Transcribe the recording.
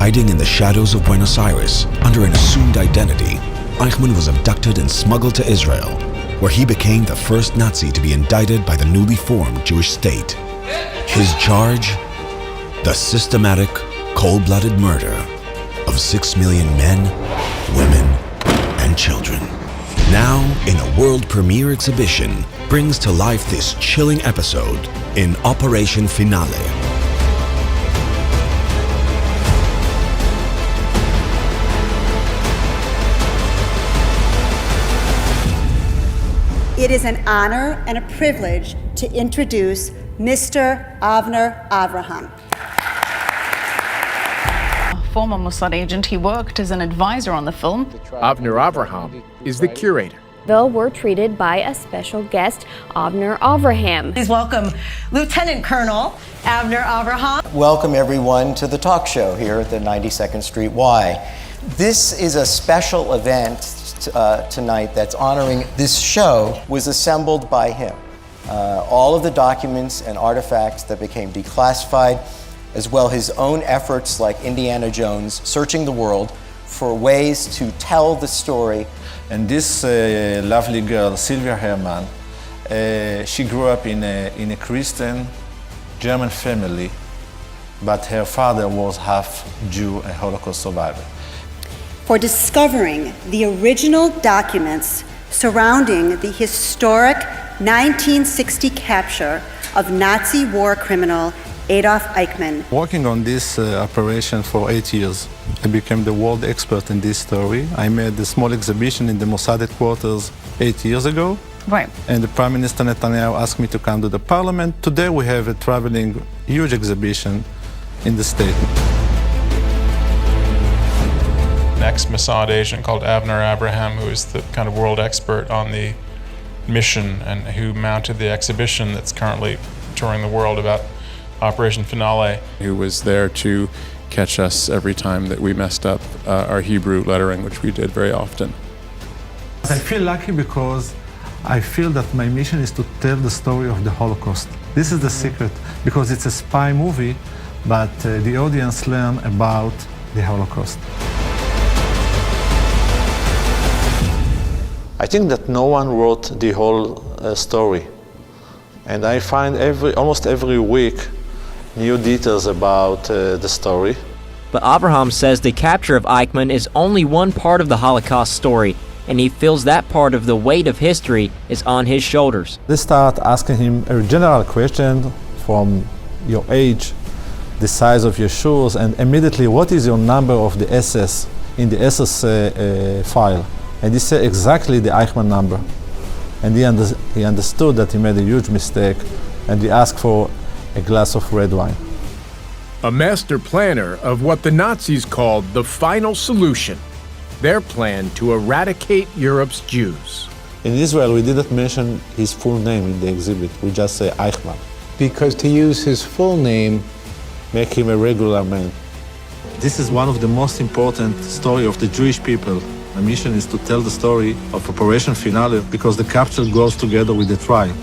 Hiding in the shadows of Buenos Aires under an assumed identity, Eichman was abducted and smuggled to Israel, where he became the first Nazi to be indicted by the newly formed Jewish state. His charge? The systematic, cold-blooded murder of 6 million men, women, and children. Now, in a world premiere exhibition, brings to life this chilling episode in Operation Finale. It is an honor and a privilege to introduce Mr. Avner Avraham. A former Mossad agent, he worked as an advisor on the film. Avner Avraham is the curator. Though we're treated by a special guest, Avner Avraham. Please welcome Lieutenant Colonel Avner Avraham. Welcome everyone to the talk show here at the 92nd Street Y. This is a special event tonight that's honoring. This show was assembled by him. All of the documents and artifacts that became declassified, as well his own efforts like Indiana Jones, searching the world for ways to tell the story. And this lovely girl, Sylvia Herrmann, she grew up in a Christian German family, but her father was half Jew, a Holocaust survivor. For discovering the original documents surrounding the historic 1960 capture of Nazi war criminal Adolf Eichman. Working on this operation for 8 years, I became the world expert in this story. I made a small exhibition in the Mossad headquarters 8 years ago. Right. And the Prime Minister Netanyahu asked me to come to the parliament. Today we have a traveling huge exhibition in the state. An ex-Mossad agent called Avner Avraham, who is the kind of world expert on the mission and who mounted the exhibition that's currently touring the world about Operation Finale. Who was there to catch us every time that we messed up our Hebrew lettering, which we did very often. I feel lucky because I feel that my mission is to tell the story of the Holocaust. This is the secret, because it's a spy movie, but the audience learn about the Holocaust. I think that no one wrote the whole story. And I find almost every week new details about the story. But Avraham says the capture of Eichmann is only one part of the Holocaust story, and he feels that part of the weight of history is on his shoulders. They start asking him a general question from your age, the size of your shoes, and immediately what is your number of the SS in the SS file. And he said exactly the Eichmann number. And he understood that he made a huge mistake, and he asked for a glass of red wine. A master planner of what the Nazis called the final solution, their plan to eradicate Europe's Jews. In Israel, we didn't mention his full name in the exhibit. We just say Eichmann. Because to use his full name make him a regular man. This is one of the most important stories of the Jewish people. My mission is to tell the story of Operation Finale because the capture goes together with the trial.